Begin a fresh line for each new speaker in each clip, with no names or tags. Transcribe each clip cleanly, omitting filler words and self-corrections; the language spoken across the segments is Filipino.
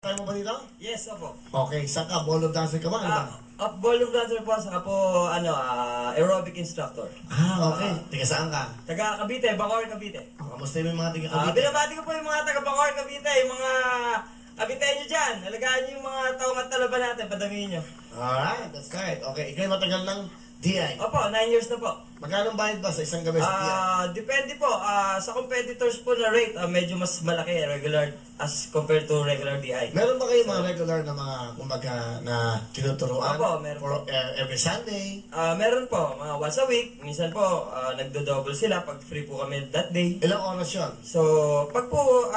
Tayo mo ba dito?
Yes, opo.
Okay, saan ka? Ball of dancer ka ba? Ano ba?
Ballroom dancer po, saka po, aerobic instructor.
Okay. Tiga saan ka?
Taga Cavite, Bacoor, Cavite.
Kamusta yung mga tiga Cavite?
Binabati ko po yung mga taga Bacoor, Cavite, yung mga Caviteño dyan. Alagaan nyo yung mga taong at talaban natin, padamihin nyo.
Alright, that's right. Okay, ikaw matagal ng DI.
Opo, 9 years na po.
Magkano bayad ba sa isang gabi sa DI?
Depende po. Sa competitors po na rate, medyo mas malaki, regular, as compared to regular DI.
Meron ba kayo mga regular na mga, kumbaga, na tinuturuan?
Opo, meron
for, every Sunday?
Meron po, mga once a week. Minsan po, nagdo-double sila pag free po kami that day.
Ilang oras yun?
So, pag po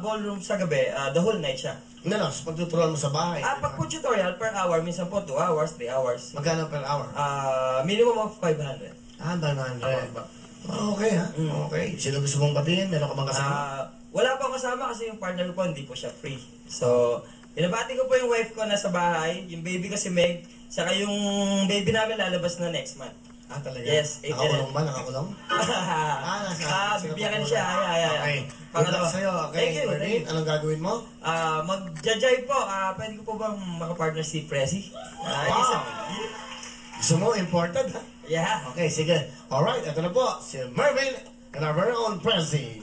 ballroom sa gabi, the whole night siya.
Ano, pagtuturuan mo sa bahay?
Pag po tutorial, per hour, minsan po 2 hours, 3 hours.
Magkano per hour?
Minimum of 500.
900.
Opo.
Okay ha? Okay. Sino gusto mong batiin? Meron ka bang kasama?
Wala po kasama kasi yung partner ko hindi po siya free. So, binabati ko po yung wife ko nasa bahay, yung baby ko si Meg, saka yung baby namin lalabas na next month.
Talaga?
Yes,
Nakakulong ba? Nakakulong?
Bibigyan siya.
Okay. Good luck sa'yo. Okay, Bernie, anong gagawin mo?
Mag-jajay po. Pwede ko po bang makapartner si Prezi?
Wow! Gusto mo, important ha?
Yeah.
Okay, sige. Alright, ito na po, si Mervin and our very own Prezi.